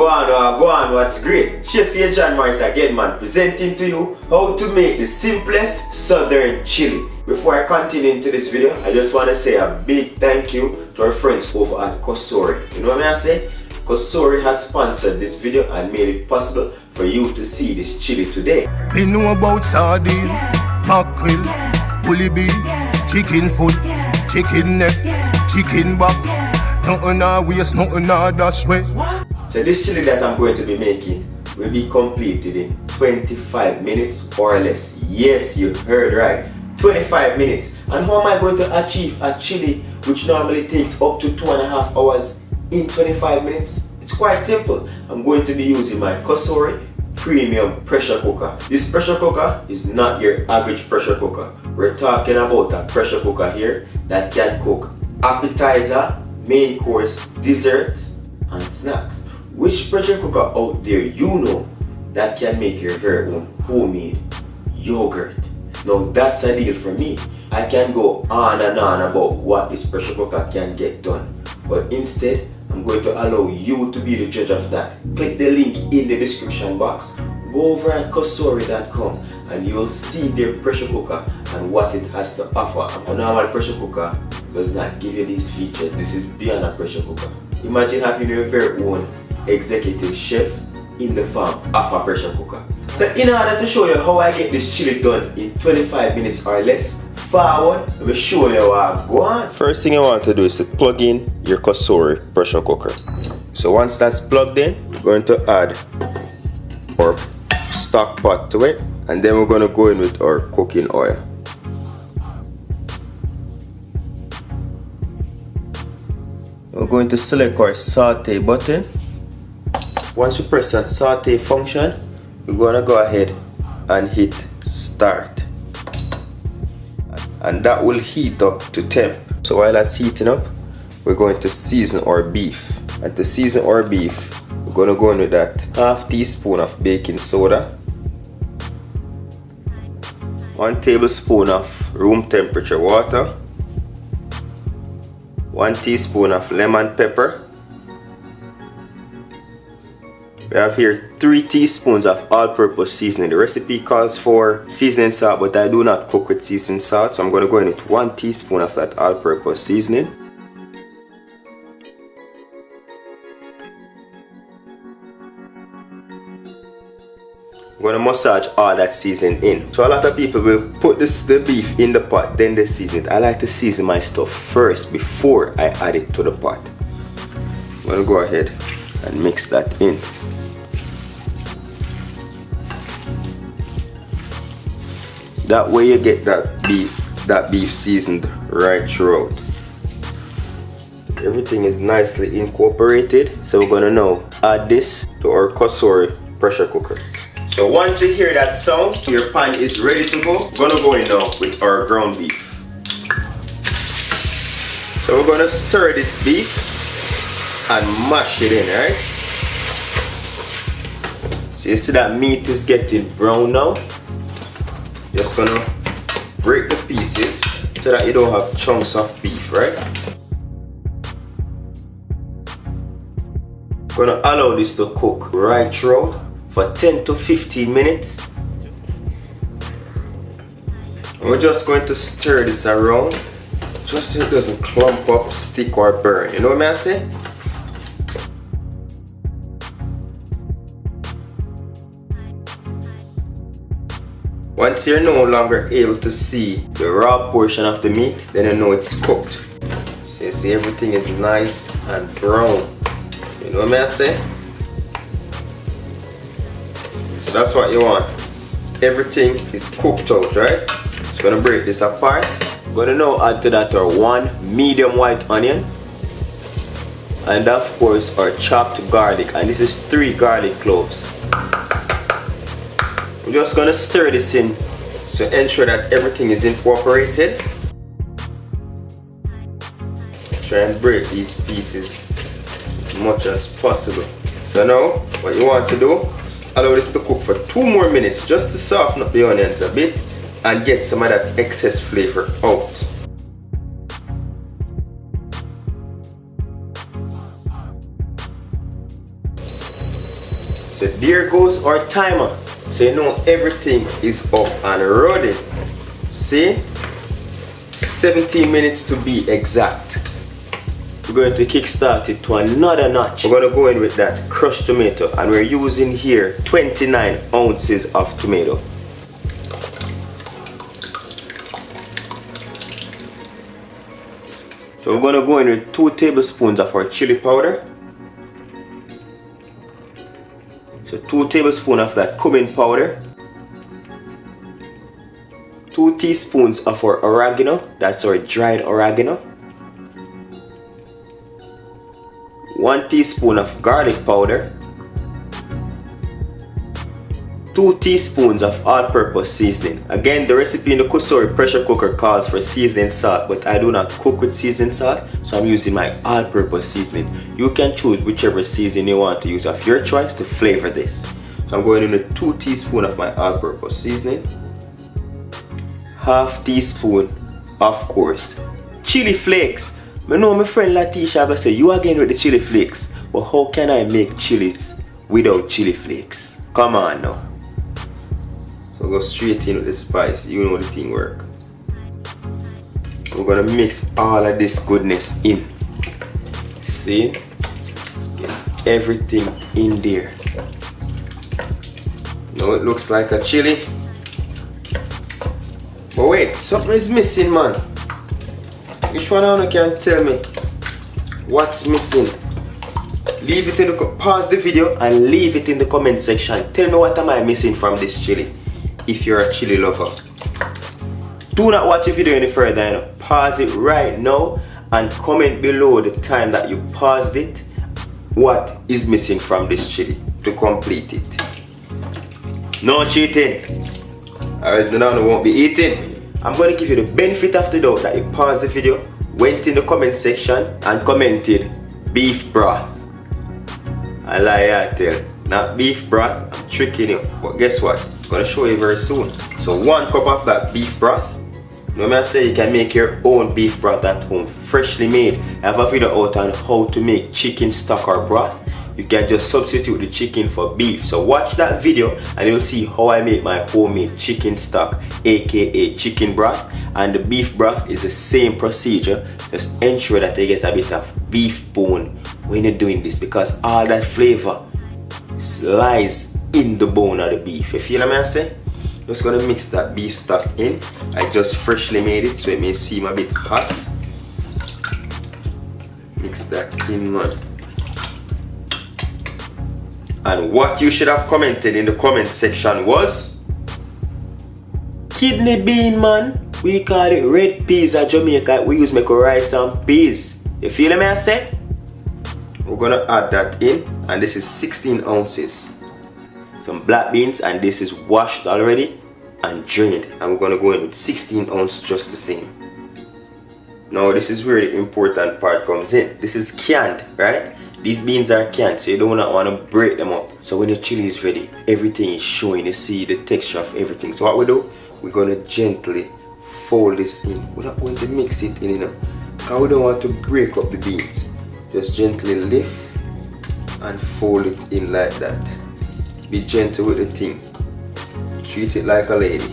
go on, what's great? Chef here John Morris again, man, presenting to you how to make the simplest southern chili. Before I continue into this video, I just want to say a big thank you to our friends over at Cosori. You know what I say? Cosori has sponsored this video and made it possible for you to see this chili today. We know about sardine, mackerel, bully beef, chicken foot, chicken neck, chicken back. Nothing I waste, nothing I dash way. So this chili that I'm going to be making will be completed in 25 minutes or less. Yes, you heard right. 25 minutes. And how am I going to achieve a chili which normally takes up to 2.5 hours in 25 minutes? It's quite simple. I'm going to be using my Cosori premium pressure cooker. This pressure cooker is not your average pressure cooker. We're talking about a pressure cooker here that can cook appetizer, main course, dessert and snacks. Which pressure cooker out there you know that can make your very own homemade yogurt? Now that's a deal for me. I can go on and on about what this pressure cooker can get done, but instead I'm going to allow you to be the judge of that. Click the link in the description box, go over at Cosori.com and you'll see their pressure cooker and what it has to offer. A normal pressure cooker does not give you these features. This is beyond a pressure cooker. Imagine having your very own executive chef in the form of a pressure cooker. So in order to show you how I get this chili done in 25 minutes or less, forward, let me show you how I go on. First thing you want to do is to plug in your Cosori pressure cooker. So once that's plugged in, we're going to add our stock pot to it, and then we're going to go in with our cooking oil. We're going to select our saute button. Once we press that saute function, we're going to go ahead and hit start, and that will heat up to temp. So while that's heating up, we're going to season our beef, and to season our beef we're going to go in with that half teaspoon of baking soda, 1 tablespoon of room temperature water, 1 teaspoon of lemon pepper. We have here 3 teaspoons of all-purpose seasoning. The recipe calls for seasoning salt, but I do not cook with seasoning salt, so I'm going to go in with 1 teaspoon of that all-purpose seasoning. I'm going to massage all that seasoning in. So a lot of people will put the beef in the pot, then they season it. I like to season my stuff first before I add it to the pot. I'm going to go ahead and mix that in. That way you get that beef seasoned right throughout. Everything is nicely incorporated, so we're gonna now add this to our Cosori pressure cooker. So once you hear that sound, your pan is ready to go. We're gonna go in now with our ground beef. So we're gonna stir this beef and mash it in, right? So you see that meat is getting brown now. Just gonna break the pieces so that you don't have chunks of beef, right? Gonna allow this to cook right throughout for 10 to 15 minutes. And we're just going to stir this around just so it doesn't clump up, stick or burn. You know what I'm saying? Once you're no longer able to see the raw portion of the meat, then you know it's cooked. So you see everything is nice and brown. You know what I'm saying? So that's what you want. Everything is cooked out, right? So I'm gonna break this apart. I'm gonna now add to that our 1 medium white onion, and of course our chopped garlic, and this is 3 garlic cloves. I'm just gonna stir this in to ensure that everything is incorporated. Try and break these pieces as much as possible. So now what you want to do, allow this to cook for 2 more minutes just to soften up the onions a bit and get some of that excess flavor out. So there goes our timer. So you know everything is up and running. See? 17 minutes to be exact. We're going to kickstart it to another notch. We're going to go in with that crushed tomato, and we're using here 29 ounces of tomato. So we're going to go in with 2 tablespoons of our chili powder. So 2 tablespoons of that cumin powder. 2 teaspoons of our oregano, that's our dried oregano. 1 teaspoon of garlic powder. 2 teaspoons of all-purpose seasoning. Again, the recipe in the Cosori pressure cooker calls for seasoning salt, but I do not cook with seasoning salt, so I'm using my all-purpose seasoning. You can choose whichever seasoning you want to use of your choice to flavor this. So I'm going in with 2 teaspoons of my all-purpose seasoning. Half teaspoon, of course, chili flakes. I know my friend Latisha ever say, you again with the chili flakes. But how can I make chilies without chili flakes? Come on now. So go straight in with the spice. You know the thing work. We're gonna mix all of this goodness in. See? Get everything in there. Now it looks like a chili. But wait, something is missing, man. Which one of you can tell me what's missing? Leave it in the pause the video and leave it in the comment section. Tell me what am I missing from this chili, if you're a chili lover. Do not watch the video any further, you know. Pause it right now and comment below the time that you paused it what is missing from this chili to complete it. No cheating. Alright, now I won't be eating. I'm going to give you the benefit of the doubt that you paused the video, went in the comment section and commented beef broth. I lie, I tell. Not beef broth, I'm tricking you. But guess what? I'm going to show you very soon. So 1 cup of that beef broth. You know what I say? You can make your own beef broth at home, freshly made. I have a video out on how to make chicken stock or broth. You can just substitute the chicken for beef. So watch that video and you'll see how I make my homemade chicken stock, aka chicken broth. And the beef broth is the same procedure. Just ensure that you get a bit of beef bone when you're doing this, because all that flavor lies in the bone of the beef. You feel what I'm saying? Just gonna mix that beef stock in. I just freshly made it, so it may seem a bit hot. Mix that in, man. And what you should have commented in the comment section was kidney bean, man. We call it red peas at Jamaica. We use make rice and peas. You feel me I say? We're gonna add that in, and this is 16 ounces. Some black beans, and this is washed already and drained. And we're gonna go in with 16 ounces just the same. Now this is where the important part comes in. This is canned, right? These beans are canned, so you don't want to break them up. So when your chili is ready, everything is showing. You see the texture of everything. So what we do, we're going to gently fold this in. We're not going to mix it in, you know, because we don't want to break up the beans. Just gently lift and fold it in like that. Be gentle with the thing. Treat it like a lady.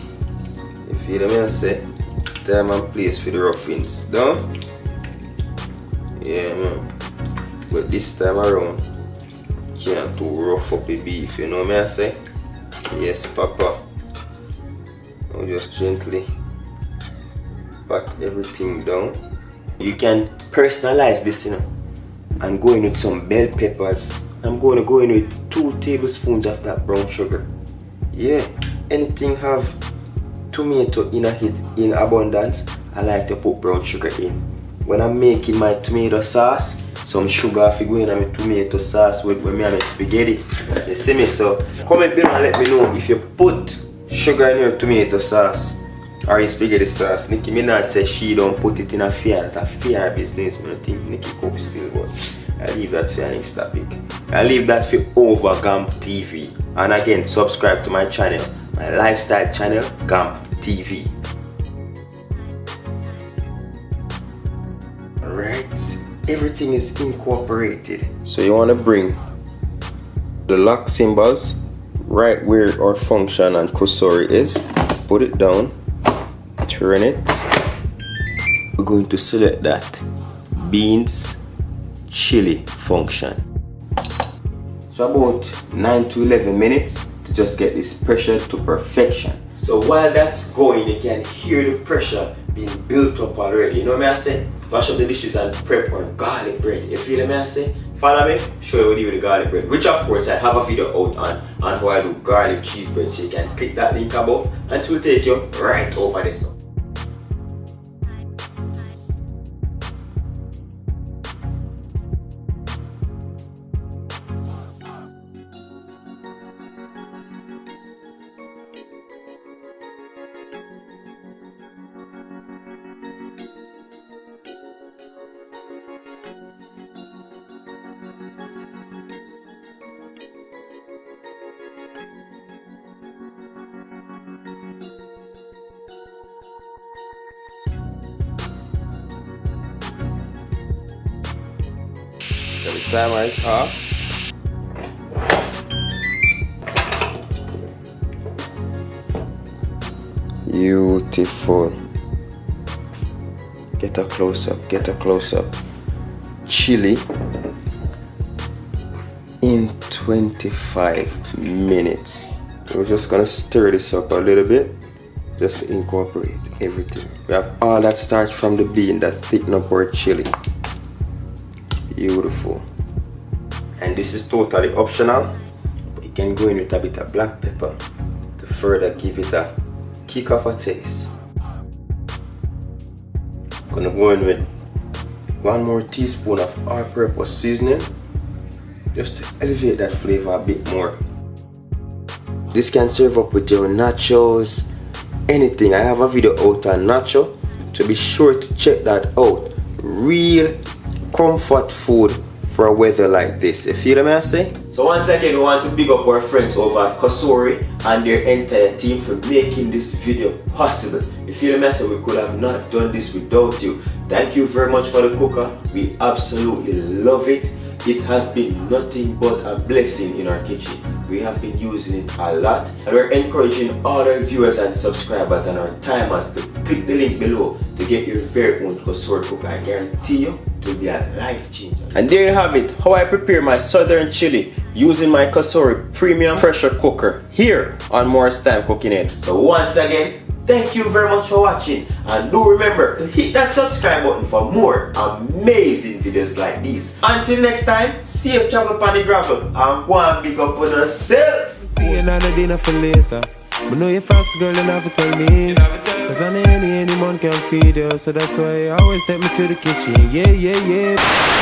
You feel me I say? Time and place for the ruffins. Done? Yeah, man. But this time around, can't too rough up the beef, you know what I say? Yes, Papa. Now just gently pat everything down. You can personalize this, you know, and go in with some bell peppers. I'm going to go in with 2 tablespoons of that brown sugar. Yeah, anything have tomato in it in abundance, I like to put brown sugar in. When I'm making my tomato sauce, some sugar if you go in my tomato sauce with me and make spaghetti. You see me? So comment below and let me know if you put sugar in your tomato sauce or your spaghetti sauce. Nicki Minaj says she don't put it in a fair. That's a fair business. I think Nicki cooks still, but I leave that for our next topic. I leave that for over Gamp TV. And again, subscribe to my channel, my lifestyle channel, Gamp TV. Alright. Everything is incorporated. So you want to bring the lock symbols right where our function and Cosori is. Put it down, turn it. We're going to select that beans chili function. So about 9 to 11 minutes to just get this pressure to perfection. So while that's going, you can hear the pressure being built up already. You know what I say? Wash up the dishes and prep our garlic bread. You feel me I say? Follow me, show you what I do with the garlic bread. Which of course I have a video out on how I do garlic cheese bread. So you can click that link above and it will take you right over there. So. So the timer is off. Beautiful. Get a close up, get a close up. Chili in 25 minutes. We're just gonna stir this up a little bit just to incorporate everything. We have all that starch from the bean that thicken up our chili. Beautiful. And this is totally optional, but you can go in with a bit of black pepper to further give it a kick of a taste. Gonna go in with 1 more teaspoon of all-purpose seasoning just to elevate that flavor a bit more. This can serve up with your nachos, anything. I have a video out on nacho, so be sure to check that out. Real comfort food for a weather like this. You feel me I say? So once again, we want to big up our friends over at Cosori and their entire team for making this video possible. You feel me I say? We could have not done this without you. Thank you very much for the cooker. We absolutely love it. It has been nothing but a blessing in our kitchen. We have been using it a lot, and we're encouraging all our viewers and subscribers and our timers to click the link below to get your very own Cosori cooker. I guarantee you it will be a life changer. And there you have it, how I prepare my southern chili using my Cosori premium pressure cooker here on Morris Time Cooking It. So once again, thank you very much for watching, and do remember to hit that subscribe button for more amazing videos like these. Until next time, safe travel on the gravel and go and big up on yourself. See you another dinner for later. But know you fast girl, you never tell me. Cause any man can feed you, so that's why I always take me to the kitchen. Yeah, yeah, yeah.